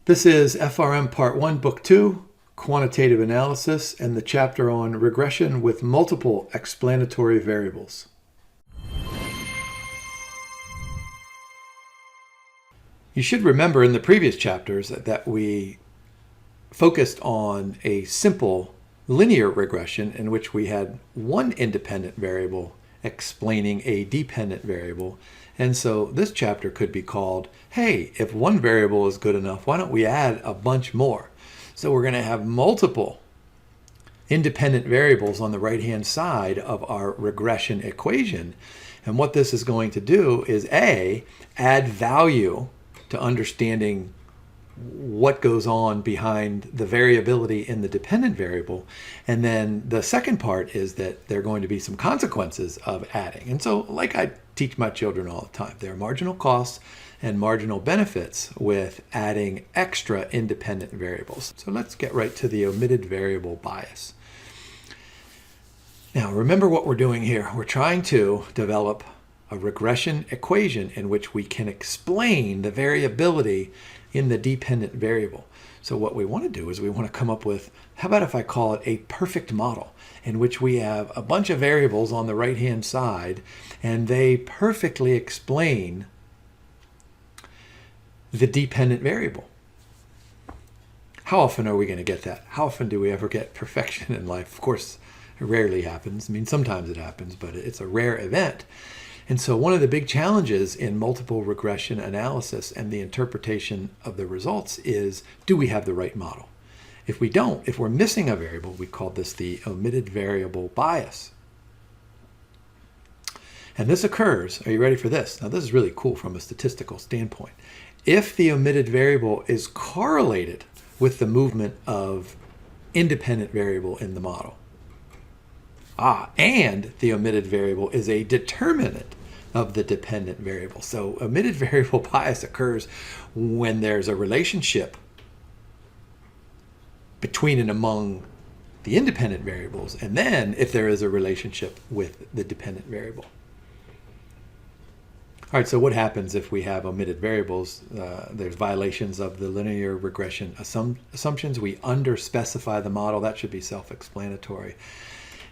This is FRM Part 1, Book 2, Quantitative Analysis, and the chapter on regression with multiple explanatory variables. You should remember in the previous chapters that we focused on a simple linear regression in which we had one independent variable explaining a dependent variable. And so this chapter could be called, hey, if one variable is good enough, why don't we add a bunch more? So we're going to have multiple independent variables on the right-hand side of our regression equation. And what this is going to do is A, add value to understanding what goes on behind the variability in the dependent variable. And then the second part is that there are going to be some consequences of adding. And so, like I teach my children all the time, there are marginal costs and marginal benefits with adding extra independent variables. So let's get right to the omitted variable bias. Now, remember what we're doing here. We're trying to develop a regression equation in which we can explain the variability in the dependent variable. So what we want to do is we want to come up with, how about if I call it a perfect model in which we have a bunch of variables on the right-hand side and they perfectly explain the dependent variable. How often are we going to get that? How often do we ever get perfection in life? Of course, it rarely happens. I mean, sometimes it happens, but it's a rare event. And so one of the big challenges in multiple regression analysis and the interpretation of the results is, do we have the right model? If we don't, if we're missing a variable, we call this the omitted variable bias. And this occurs, are you ready for this? Now this is really cool from a statistical standpoint. If the omitted variable is correlated with the movement of independent variable in the model, and the omitted variable is a determinant of the dependent variable. So omitted variable bias occurs when there's a relationship between and among the independent variables, and then if there is a relationship with the dependent variable. All right, so what happens if we have omitted variables? There's violations of the linear regression assumptions. We underspecify the model. That should be self-explanatory.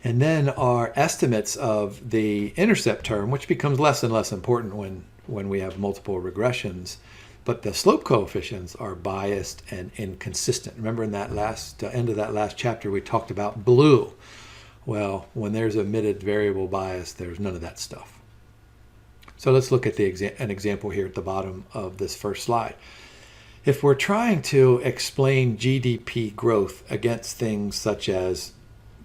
And then our estimates of the intercept term, which becomes less and less important when we have multiple regressions, but the slope coefficients are biased and inconsistent. Remember in that last end of that last chapter, we talked about blue. Well, when there's omitted variable bias, there's none of that stuff. So let's look at an example here at the bottom of this first slide. If we're trying to explain GDP growth against things such as,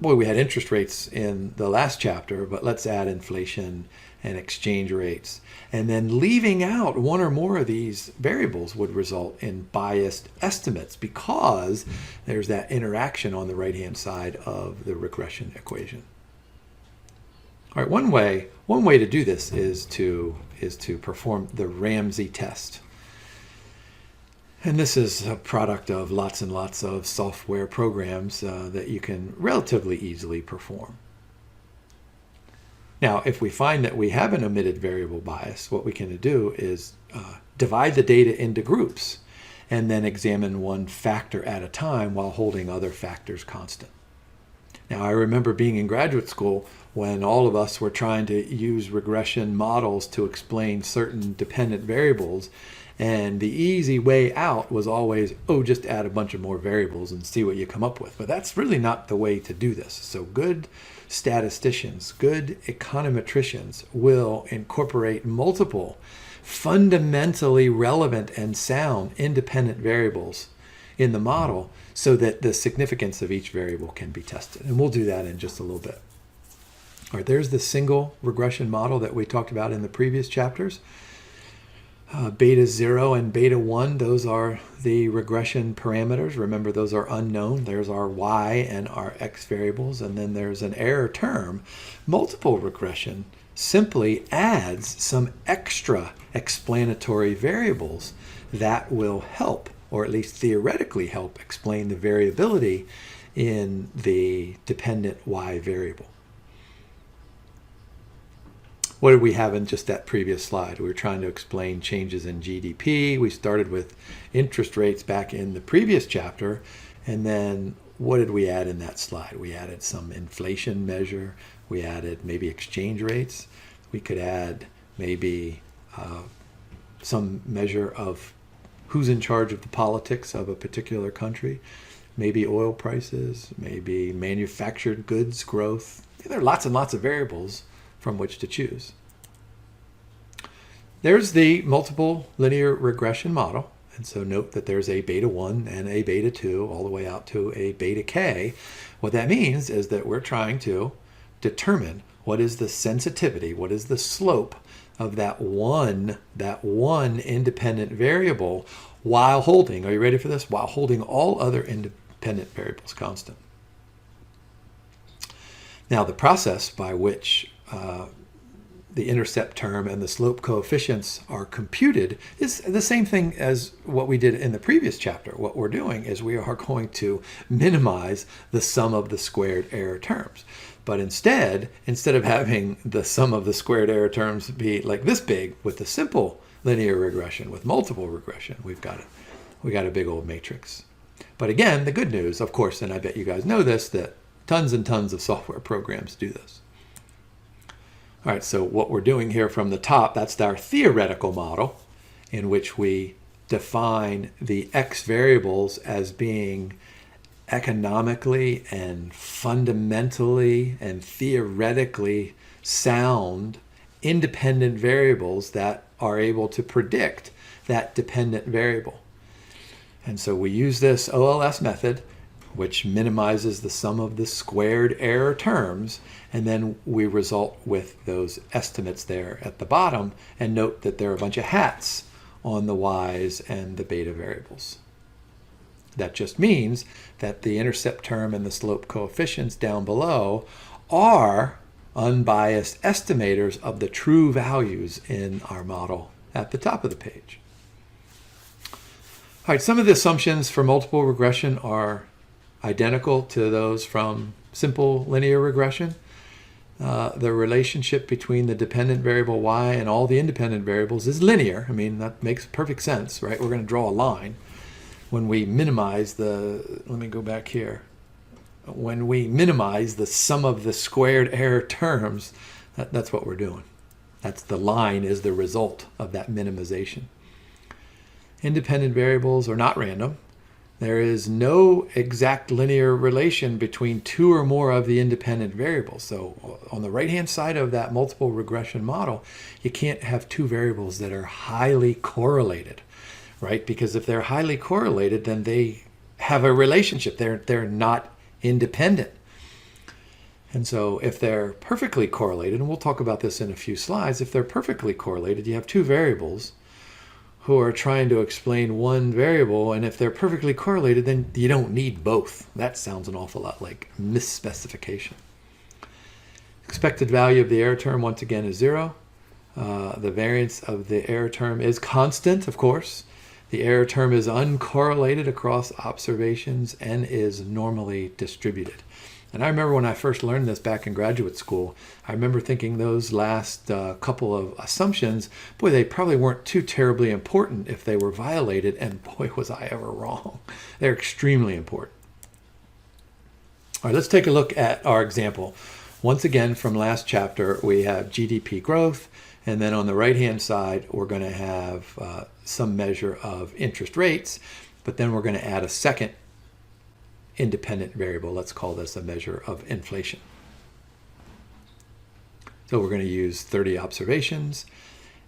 boy, we had interest rates in the last chapter, but let's add inflation and exchange rates. And then leaving out one or more of these variables would result in biased estimates because there's that interaction on the right-hand side of the regression equation. All right, one way to do this is to perform the Ramsey test. And this is a product of lots and lots of software programs that you can relatively easily perform. Now, if we find that we have an omitted variable bias, what we can do is divide the data into groups and then examine one factor at a time while holding other factors constant. Now, I remember being in graduate school when all of us were trying to use regression models to explain certain dependent variables. And the easy way out was always, just add a bunch of more variables and see what you come up with. But that's really not the way to do this. So good statisticians, good econometricians will incorporate multiple fundamentally relevant and sound independent variables in the model so that the significance of each variable can be tested. And we'll do that in just a little bit. All right, there's the single regression model that we talked about in the previous chapters. Beta 0 and beta 1, those are the regression parameters. Remember, those are unknown. There's our y and our x variables, and then there's an error term. Multiple regression simply adds some extra explanatory variables that will help, or at least theoretically help, explain the variability in the dependent y variable. what did we have in just that previous slide? We were trying to explain changes in GDP. We started with interest rates back in the previous chapter. And then what did we add in that slide? We added some inflation measure. We added maybe exchange rates. We could add maybe some measure of who's in charge of the politics of a particular country. Maybe oil prices, maybe manufactured goods growth. There are lots and lots of variables from which to choose. There's the multiple linear regression model. And so note that there's a beta 1 and a beta 2 all the way out to a beta k. What that means is that we're trying to determine what is the sensitivity, what is the slope of that one independent variable while holding, are you ready for this? While holding all other independent variables constant. Now the process by which the intercept term and the slope coefficients are computed is the same thing as what we did in the previous chapter. What we're doing is we are going to minimize the sum of the squared error terms. But instead of having the sum of the squared error terms be like this big with the simple linear regression, with multiple regression, we got a big old matrix. But again, the good news, of course, and I bet you guys know this, that tons and tons of software programs do this. All right, so what we're doing here from the top, that's our theoretical model in which we define the x variables as being economically and fundamentally and theoretically sound independent variables that are able to predict that dependent variable. And so we use this OLS method, which minimizes the sum of the squared error terms, and then we result with those estimates there at the bottom, and note that there are a bunch of hats on the y's and the beta variables. That just means that the intercept term and the slope coefficients down below are unbiased estimators of the true values in our model at the top of the page. All right, some of the assumptions for multiple regression are identical to those from simple linear regression. The relationship between the dependent variable y and all the independent variables is linear. I mean, that makes perfect sense, right? We're going to draw a line. When we minimize let me go back here. When we minimize the sum of the squared error terms, that's what we're doing. That's the line is the result of that minimization. Independent variables are not random. There is no exact linear relation between two or more of the independent variables. So on the right-hand side of that multiple regression model, you can't have two variables that are highly correlated, right? Because if they're highly correlated, then they have a relationship. They're not independent. And so if they're perfectly correlated, and we'll talk about this in a few slides, if they're perfectly correlated, you have two variables who are trying to explain one variable, and if they're perfectly correlated, then you don't need both. That sounds an awful lot like misspecification. Expected value of the error term, once again, is 0. The variance of the error term is constant, of course. The error term is uncorrelated across observations and is normally distributed. And I remember when I first learned this back in graduate school, I remember thinking those last couple of assumptions, boy, they probably weren't too terribly important if they were violated, and boy, was I ever wrong. They're extremely important. All right, let's take a look at our example. Once again, from last chapter, we have GDP growth, and then on the right-hand side, we're going to have some measure of interest rates, but then we're going to add a second independent variable. Let's call this a measure of inflation. So we're going to use 30 observations,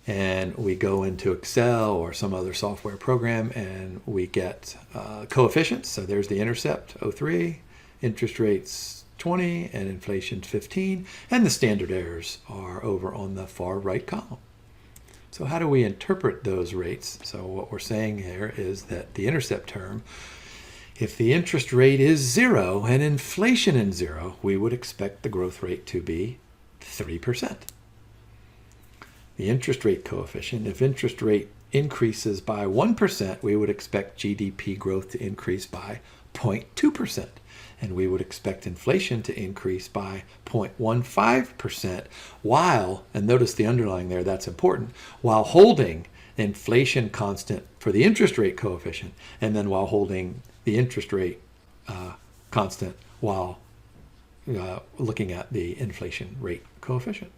and we go into Excel or some other software program, and we get coefficients. So there's the intercept, 0.3, interest rates 20, and inflation 15, and the standard errors are over on the far right column. So how do we interpret those rates? So what we're saying here is that the intercept term, if the interest rate is 0 and inflation is 0, we would expect the growth rate to be 3%. The interest rate coefficient, if interest rate increases by 1%, we would expect GDP growth to increase by 0.2%. And we would expect inflation to increase by 0.15% while, and notice the underlying there, that's important, while holding inflation constant for the interest rate coefficient, and then while holding the interest rate constant while looking at the inflation rate coefficient.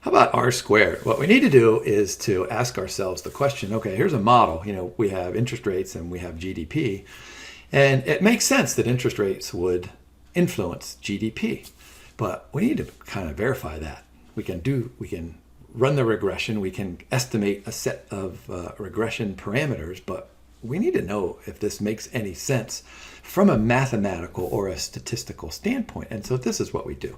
How about R squared? What we need to do is to ask ourselves the question, okay, here's a model. We have interest rates and we have GDP. And it makes sense that interest rates would influence GDP. But we need to kind of verify that. We can run the regression. We can estimate a set of regression parameters. But we need to know if this makes any sense from a mathematical or a statistical standpoint. And so this is what we do.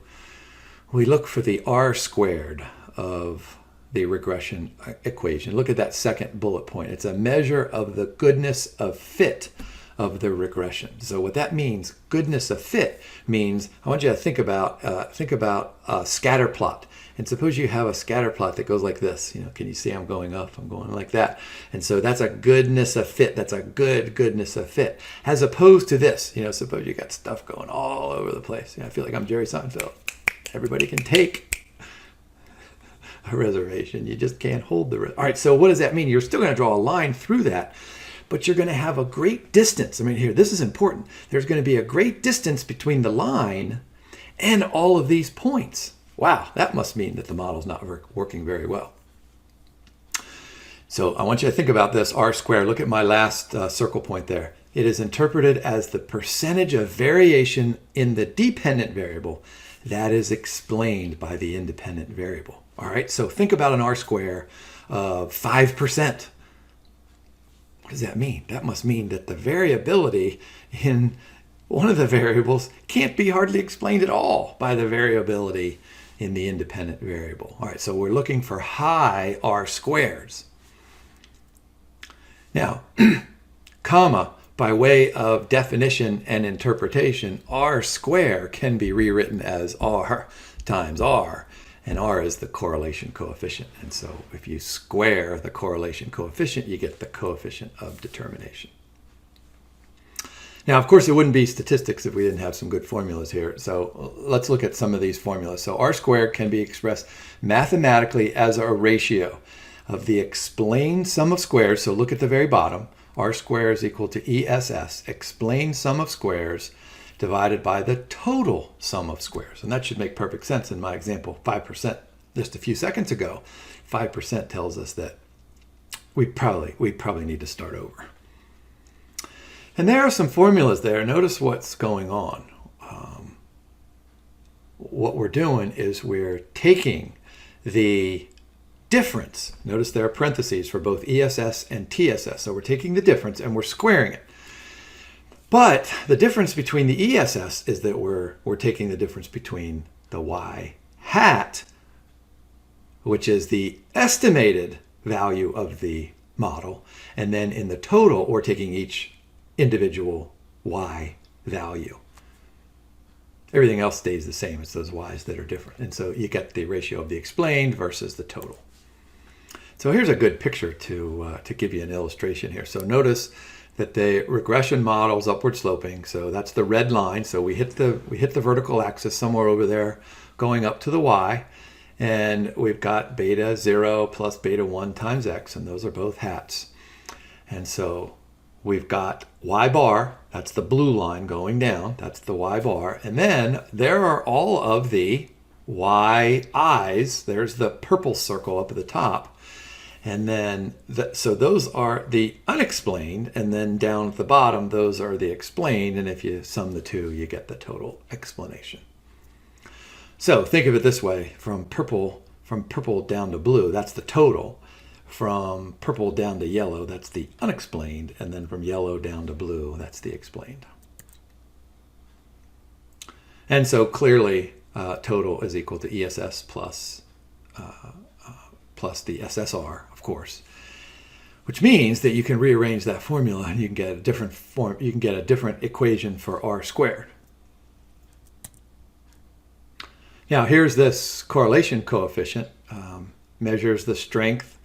We look for the R squared of the regression equation. Look at that second bullet point. It's a measure of the goodness of fit of the regression. So what that means, goodness of fit, means I want you to think about a scatter plot. And suppose you have a scatter plot that goes like this. Can you see I'm going up? I'm going like that. And so that's a goodness of fit. That's a goodness of fit. As opposed to this, suppose you got stuff going all over the place. I feel like I'm Jerry Seinfeld. Everybody can take a reservation. You just can't hold the reservation. All right, so what does that mean? You're still going to draw a line through that, but you're going to have a great distance. Here, this is important. There's going to be a great distance between the line and all of these points. Wow, that must mean that the model's not working very well. So I want you to think about this R squared. Look at my last circle point there. It is interpreted as the percentage of variation in the dependent variable that is explained by the independent variable. All right, so think about an R square of 5%. What does that mean? That must mean that the variability in one of the variables can't be hardly explained at all by the variability in the independent variable. All right, so we're looking for high R squares. Now, comma, by way of definition and interpretation, R square can be rewritten as R times R, and R is the correlation coefficient. And so if you square the correlation coefficient, you get the coefficient of determination. Now, of course, it wouldn't be statistics if we didn't have some good formulas here. So let's look at some of these formulas. So R squared can be expressed mathematically as a ratio of the explained sum of squares. So look at the very bottom. R squared is equal to ESS, explained sum of squares, divided by the total sum of squares. And that should make perfect sense in my example, 5%. Just a few seconds ago, 5% tells us that we probably need to start over. And there are some formulas there. Notice what's going on. What we're doing is we're taking the difference. Notice there are parentheses for both ESS and TSS. So we're taking the difference and we're squaring it. But the difference between the ESS is that we're taking the difference between the Y hat, which is the estimated value of the model, and then in the total, we're taking each individual Y value. Everything else stays the same. It's those Y's that are different. And so you get the ratio of the explained versus the total. So here's a good picture to give you an illustration here. So notice that the regression model is upward sloping. So that's the red line. So we hit the vertical axis somewhere over there going up to the Y. And we've got beta 0 plus beta 1 times x. And those are both hats. And so we've got Y bar. That's the blue line going down. That's the Y bar. And then there are all of the Y I's. There's the purple circle up at the top. And then, so those are the unexplained, and then down at the bottom, those are the explained, and if you sum the two, you get the total explanation. So think of it this way, from purple down to blue, that's the total. From purple down to yellow, that's the unexplained, and then from yellow down to blue, that's the explained. And so clearly, total is equal to ESS plus the SSR, of course, which means that you can rearrange that formula and you can get a different form. You can get a different equation for R squared. Now here's this correlation coefficient, measures the strength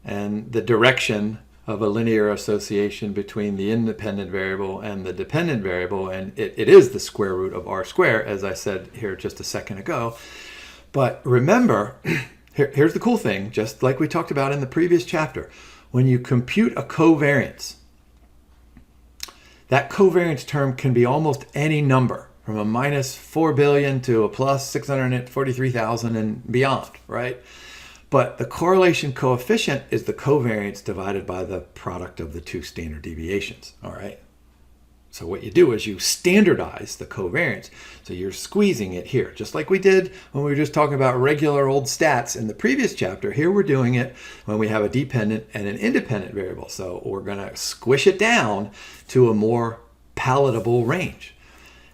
and the direction of a linear association between the independent variable and the dependent variable, and it is the square root of r squared, as I said here just a second ago. But remember, here's the cool thing, just like we talked about in the previous chapter. When you compute a covariance, that covariance term can be almost any number, from a minus 4 billion to a plus 643,000 and beyond, right? But the correlation coefficient is the covariance divided by the product of the two standard deviations, all right? So what you do is you standardize the covariance. So you're squeezing it here, just like we did when we were just talking about regular old stats in the previous chapter. Here we're doing it when we have a dependent and an independent variable. So we're going to squish it down to a more palatable range.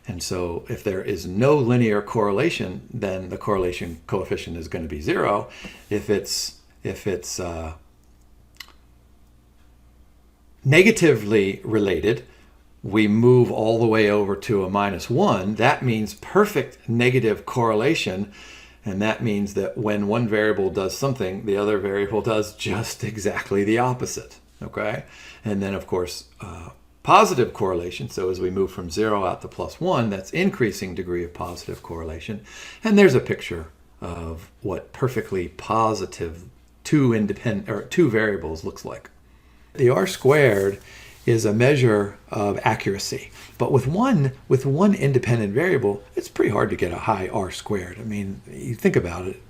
And so if there is no linear correlation, then the correlation coefficient is going to be 0. If it's negatively related, we move all the way over to a -1. That means perfect negative correlation. And that means that when one variable does something, the other variable does just exactly the opposite. Okay? And then, of course, positive correlation. So as we move from 0 out to +1, that's increasing degree of positive correlation. And there's a picture of what perfectly positive two variables looks like. The r squared is a measure of accuracy. But with one independent variable, it's pretty hard to get a high r squared. I mean, you think about it.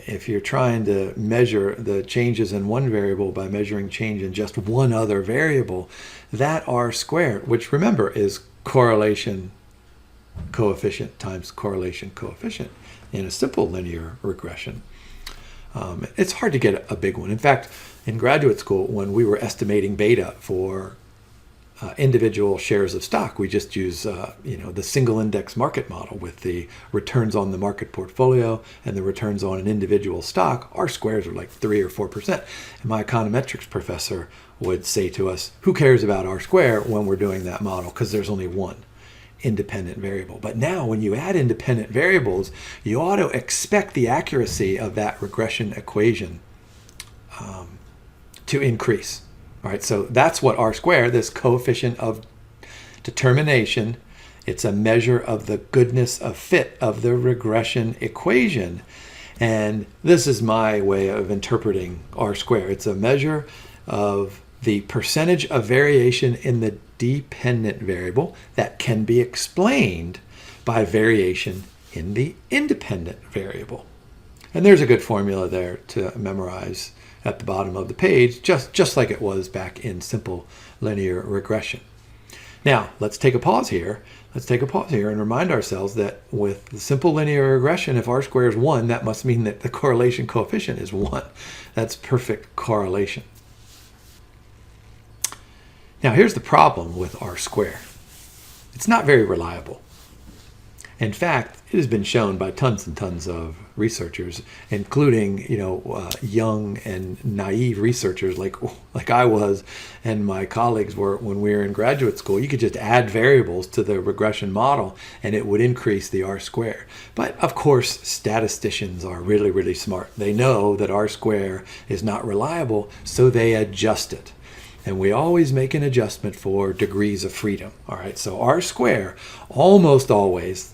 If you're trying to measure the changes in one variable by measuring change in just one other variable, that r squared, which remember is correlation coefficient times correlation coefficient in a simple linear regression, it's hard to get a big one. In fact, in graduate school, when we were estimating beta for individual shares of stock, we just use the single index market model with the returns on the market portfolio and the returns on an individual stock. R squares are like 3 or 4%. And my econometrics professor would say to us, who cares about R square when we're doing that model? Because there's only one independent variable. But now when you add independent variables, you ought to expect the accuracy of that regression equation to increase. All right, so that's what r squared, this coefficient of determination, it's a measure of the goodness of fit of the regression equation. And this is my way of interpreting r squared. It's a measure of the percentage of variation in the dependent variable that can be explained by variation in the independent variable. And there's a good formula there to memorize at the bottom of the page, just like it was back in simple linear regression. Now, let's take a pause here. Let's take a pause here and remind ourselves that with the simple linear regression, if r squared is 1, that must mean that the correlation coefficient is 1. That's perfect correlation. Now, here's the problem with r squared. It's not very reliable. In fact, it has been shown by tons and tons of researchers, including young and naive researchers like I was and my colleagues were when we were in graduate school. You could just add variables to the regression model and it would increase the r squared. But of course, statisticians are really, really smart. They know that r squared is not reliable, so they adjust it. And we always make an adjustment for degrees of freedom. All right, so r squared almost always,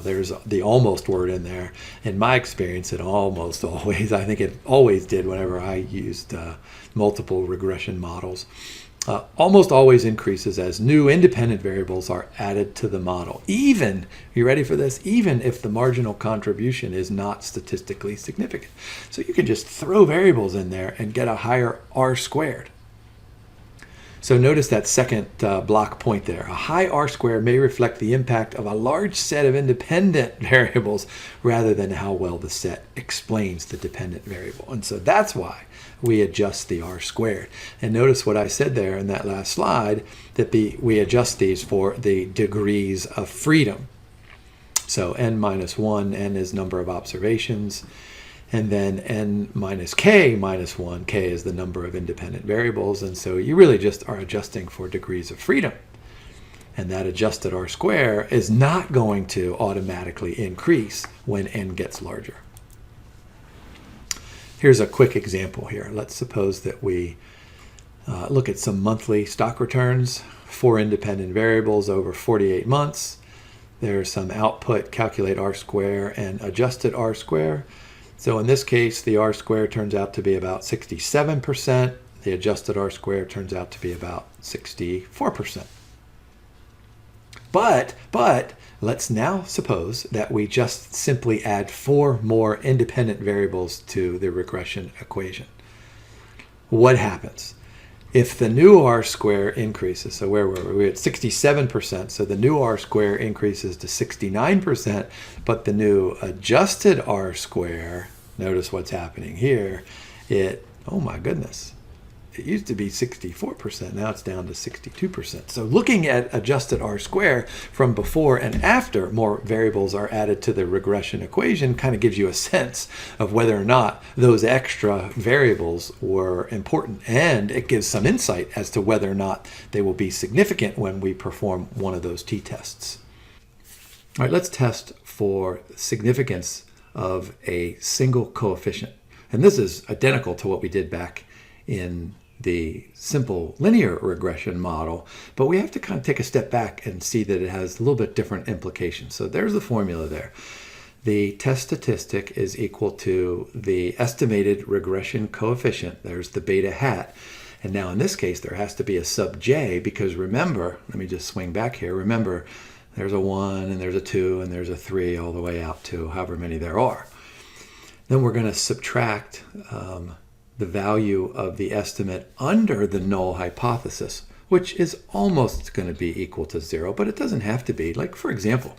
there's the almost word in there. In my experience, it almost always, I think it always did whenever I used multiple regression models, almost always increases as new independent variables are added to the model. Even, you ready for this? Even if the marginal contribution is not statistically significant. So you can just throw variables in there and get a higher r squared. So notice that second block point there. A high r squared may reflect the impact of a large set of independent variables rather than how well the set explains the dependent variable. And so that's why we adjust the r squared. And notice what I said there in that last slide, that we adjust these for the degrees of freedom. So n minus 1, n is number of observations. And then n minus k minus 1, k is the number of independent variables. And so you really just are adjusting for degrees of freedom. And that adjusted r squared is not going to automatically increase when n gets larger. Here's a quick example here. Let's suppose that we look at some monthly stock returns, 4 independent variables over 48 months. There's some output, calculate R-square and adjusted R-square. So in this case, the R-square turns out to be about 67%. The adjusted R-square turns out to be about 64%. But let's now suppose that we just simply add 4 more independent variables to the regression equation. What happens? If the new R-square increases, so where were we? We're at 67%, so the new R-square increases to 69%, but the new adjusted R-square, notice what's happening here, oh my goodness, it used to be 64%, now it's down to 62%. So looking at adjusted R-square from before and after more variables are added to the regression equation kind of gives you a sense of whether or not those extra variables were important, and it gives some insight as to whether or not they will be significant when we perform one of those t-tests. All right, let's test for significance of a single coefficient. And this is identical to what we did back in the simple linear regression model, but we have to kind of take a step back and see that it has a little bit different implications. So there's the formula there. The test statistic is equal to the estimated regression coefficient. There's the beta hat. And now in this case, there has to be a sub j, because remember, let me just swing back here. Remember, there's a 1 and there's a 2 and there's a 3 all the way out to however many there are. Then we're going to subtract the value of the estimate under the null hypothesis, which is almost going to be equal to 0, but it doesn't have to be. Like, for example,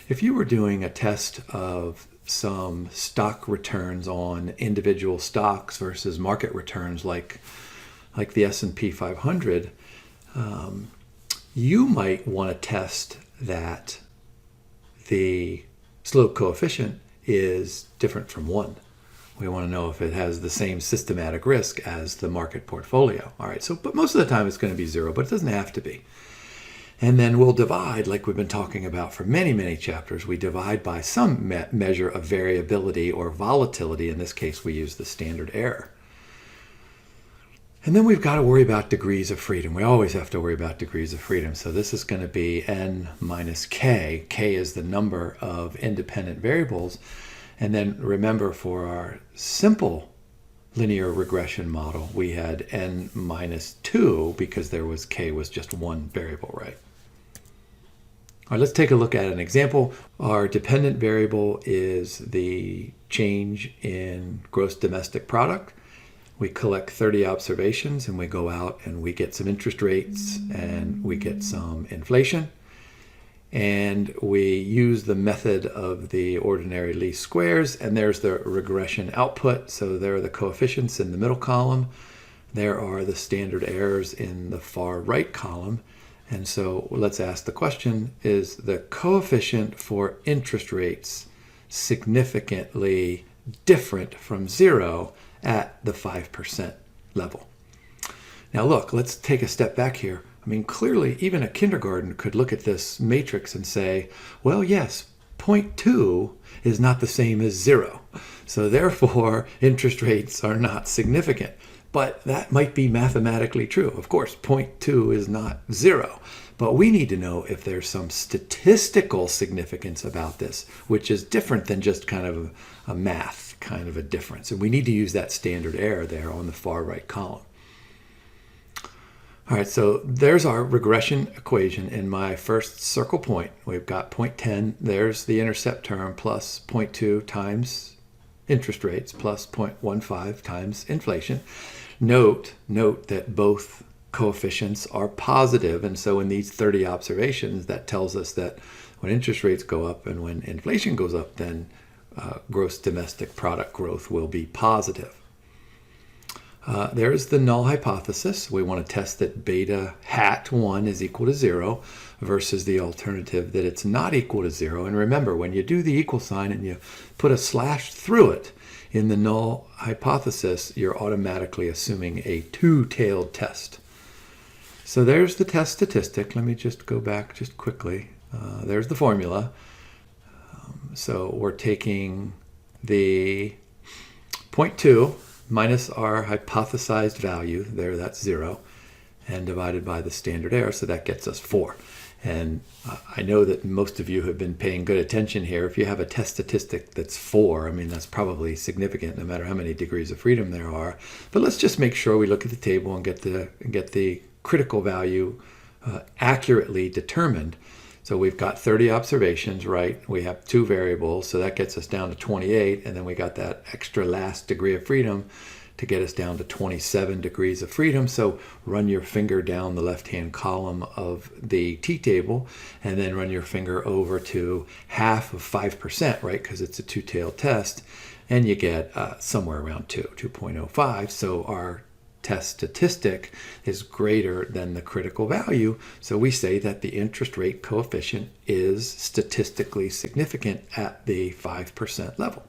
if you were doing a test of some stock returns on individual stocks versus market returns like the S&P 500, you might want to test that the slope coefficient is different from 1. We want to know if it has the same systematic risk as the market portfolio. All right, but most of the time it's going to be 0, but it doesn't have to be. And then we'll divide, like we've been talking about for many, many chapters, we divide by some measure of variability or volatility. In this case, we use the standard error. And then we've got to worry about degrees of freedom. We always have to worry about degrees of freedom. So this is going to be n minus k. K is the number of independent variables. And then remember, for our simple linear regression model, we had n minus 2 because k was just one variable, right? All right, let's take a look at an example. Our dependent variable is the change in gross domestic product. We collect 30 observations and we go out and we get some interest rates and we get some inflation. And we use the method of the ordinary least squares, and there's the regression output. So there are the coefficients in the middle column. There are the standard errors in the far right column. And so let's ask the question, is the coefficient for interest rates significantly different from 0 at the 5% level? Now look, let's take a step back here. I mean, clearly, even a kindergarten could look at this matrix and say, well, yes, 0.2 is not the same as 0. So therefore, interest rates are not significant. But that might be mathematically true. Of course, 0.2 is not 0. But we need to know if there's some statistical significance about this, which is different than just kind of a math kind of a difference. And we need to use that standard error there on the far right column. All right, so there's our regression equation in my first circle point. We've got 0.10, there's the intercept term, plus 0.2 times interest rates, plus 0.15 times inflation. Note that both coefficients are positive, and so in these 30 observations, that tells us that when interest rates go up and when inflation goes up, then gross domestic product growth will be positive. There's the null hypothesis. We want to test that beta hat 1 is equal to 0 versus the alternative that it's not equal to 0. And remember, when you do the equal sign and you put a slash through it in the null hypothesis, you're automatically assuming a two-tailed test. So there's the test statistic. Let me just go back just quickly. There's the formula. So we're taking the 0.2 minus our hypothesized value, there, that's 0, and divided by the standard error, so that gets us 4. And I know that most of you have been paying good attention here. If you have a test statistic that's 4, I mean, that's probably significant no matter how many degrees of freedom there are. But let's just make sure we look at the table and get the critical value accurately determined. So we've got 30 observations, right? We have 2 variables, so that gets us down to 28, and then we got that extra last degree of freedom to get us down to 27 degrees of freedom. So run your finger down the left-hand column of the t-table, and then run your finger over to half of 5%, right? Because it's a two-tailed test, and you get somewhere around 2.05. So our test statistic is greater than the critical value. So we say that the interest rate coefficient is statistically significant at the 5% level.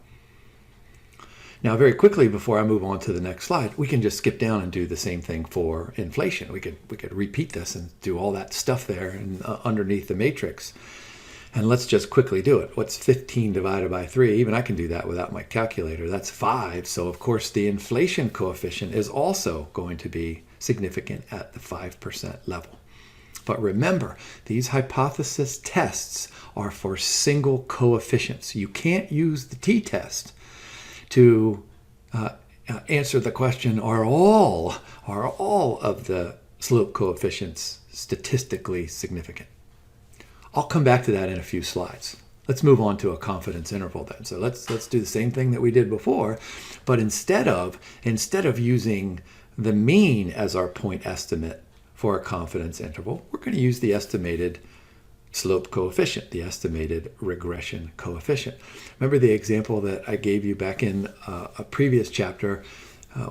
Now, very quickly, before I move on to the next slide, we can just skip down and do the same thing for inflation. We could repeat this and do all that stuff there and underneath the matrix. And let's just quickly do it. What's 15 divided by 3? Even I can do that without my calculator. That's 5. So, of course, the inflation coefficient is also going to be significant at the 5% level. But remember, these hypothesis tests are for single coefficients. You can't use the t-test to answer the question, are all of the slope coefficients statistically significant? I'll come back to that in a few slides. Let's move on to a confidence interval then. So let's do the same thing that we did before, but instead of using the mean as our point estimate for a confidence interval, we're going to use the estimated slope coefficient, the estimated regression coefficient. Remember the example that I gave you back in a previous chapter?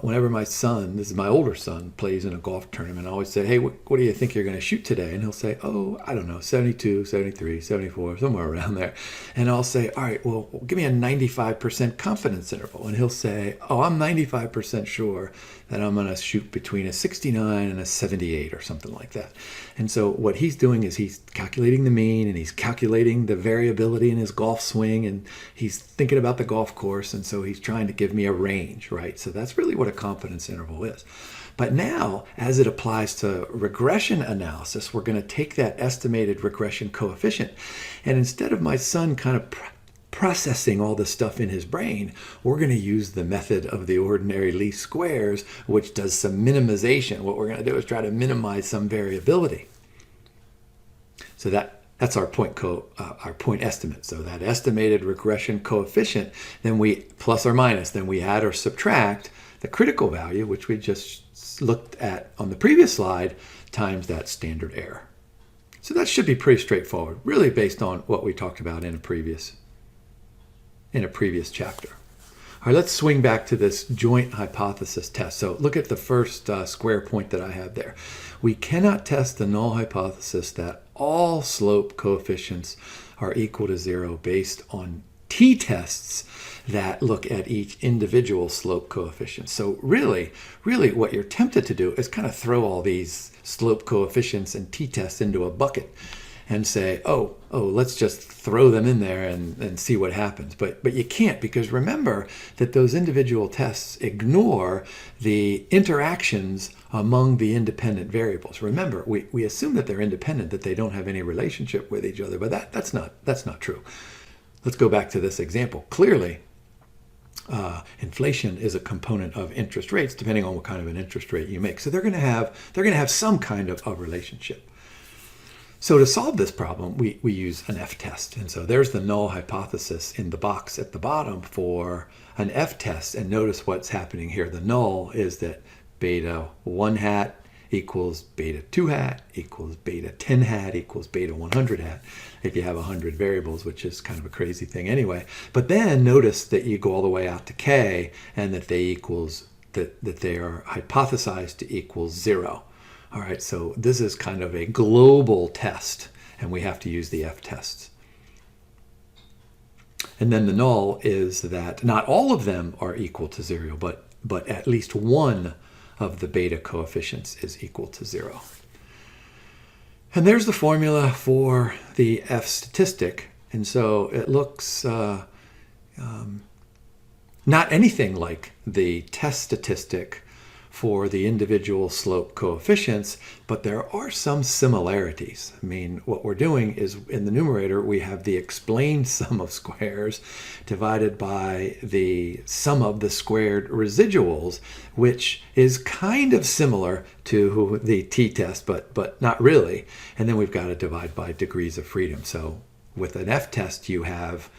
Whenever my son, this is my older son, plays in a golf tournament, I always say, hey, what do you think you're going to shoot today? And he'll say, oh, I don't know, 72, 73, 74, somewhere around there. And I'll say, all right, well, give me a 95% confidence interval. And he'll say, oh, I'm 95% sure that I'm going to shoot between a 69 and a 78 or something like that. And so what he's doing is he's calculating the mean, and he's calculating the variability in his golf swing, and he's thinking about the golf course, and so he's trying to give me a range, right? So that's really what a confidence interval is. But now, as it applies to regression analysis, we're going to take that estimated regression coefficient, and instead of my son kind of processing all this stuff in his brain, we're going to use the method of the ordinary least squares, which does some minimization. What we're going to do is try to minimize some variability. So that's our point estimate. So that estimated regression coefficient, then we plus or minus, then we add or subtract the critical value, which we just looked at on the previous slide, times that standard error. So that should be pretty straightforward, really based on what we talked about in a previous chapter. All right, let's swing back to this joint hypothesis test. So look at the first square point that I have there. We cannot test the null hypothesis that all slope coefficients are equal to 0 based on t-tests that look at each individual slope coefficient. So really what you're tempted to do is kind of throw all these slope coefficients and t-tests into a bucket and say, oh, let's just throw them in there and see what happens. But you can't, because remember that those individual tests ignore the interactions among the independent variables. Remember, we assume that they're independent, that they don't have any relationship with each other, but that's not true. Let's go back to this example. Clearly, inflation is a component of interest rates, depending on what kind of an interest rate you make. So they're going to have some kind of a relationship. So to solve this problem, we use an F-test. And so there's the null hypothesis in the box at the bottom for an F-test. And notice what's happening here. The null is that beta 1 hat equals beta 2 hat equals beta 10 hat equals beta 100 hat if you have 100 variables, which is kind of a crazy thing anyway. But then notice that you go all the way out to k, and that they are hypothesized to equal 0. All right, so this is kind of a global test, and we have to use the F-tests. And then the null is that not all of them are equal to 0, but at least one of the beta coefficients is equal to 0. And there's the formula for the F statistic. And so it looks not anything like the test statistic for the individual slope coefficients, but there are some similarities. I mean, what we're doing is in the numerator, we have the explained sum of squares divided by the sum of the squared residuals, which is kind of similar to the t-test, but not really. And then we've got to divide by degrees of freedom. So with an f-test, you have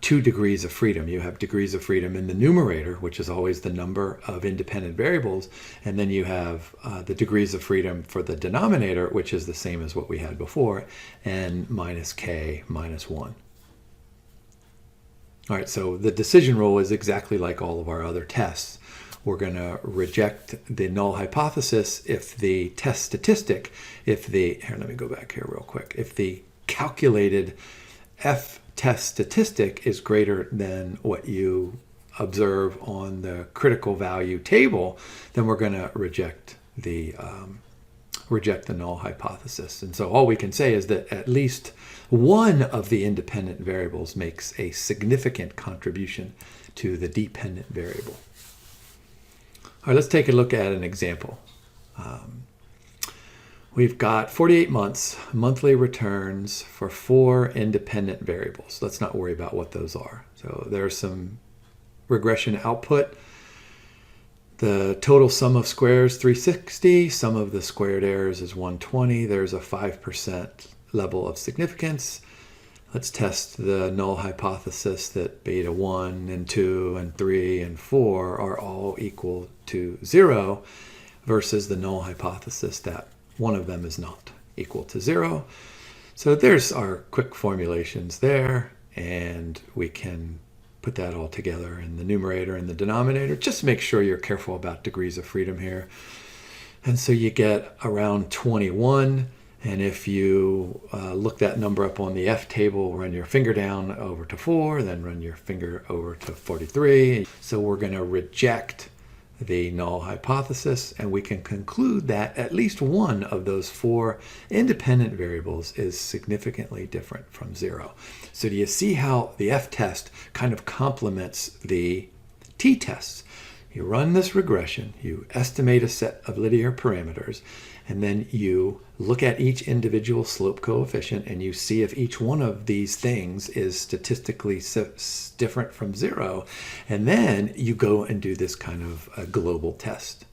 2 degrees of freedom. You have degrees of freedom in the numerator, which is always the number of independent variables, and then you have the degrees of freedom for the denominator, which is the same as what we had before, n minus k minus 1. All right, so the decision rule is exactly like all of our other tests. We're going to reject the null hypothesis if the test statistic, here, let me go back here real quick. If the calculated f-test statistic is greater than what you observe on the critical value table, then we're going to reject the null hypothesis. And so all we can say is that at least one of the independent variables makes a significant contribution to the dependent variable. All right, let's take a look at an example. We've got 48 months, monthly returns for 4 independent variables. Let's not worry about what those are. So there's some regression output. The total sum of squares, 360. Sum of the squared errors is 120. There's a 5% level of significance. Let's test the null hypothesis that beta 1 and 2 and 3 and 4 are all equal to 0 versus the null hypothesis that one of them is not equal to 0. So there's our quick formulations there, and we can put that all together in the numerator and the denominator. Just make sure you're careful about degrees of freedom here. And so you get around 21. And if you look that number up on the F table, run your finger down over to 4, then run your finger over to 43. So we're going to reject the null hypothesis, and we can conclude that at least one of those 4 independent variables is significantly different from 0. So do you see how the f-test kind of complements the t-tests? You run this regression, you estimate a set of linear parameters, and then you look at each individual slope coefficient and you see if each one of these things is statistically different from 0. And then you go and do this kind of a global test.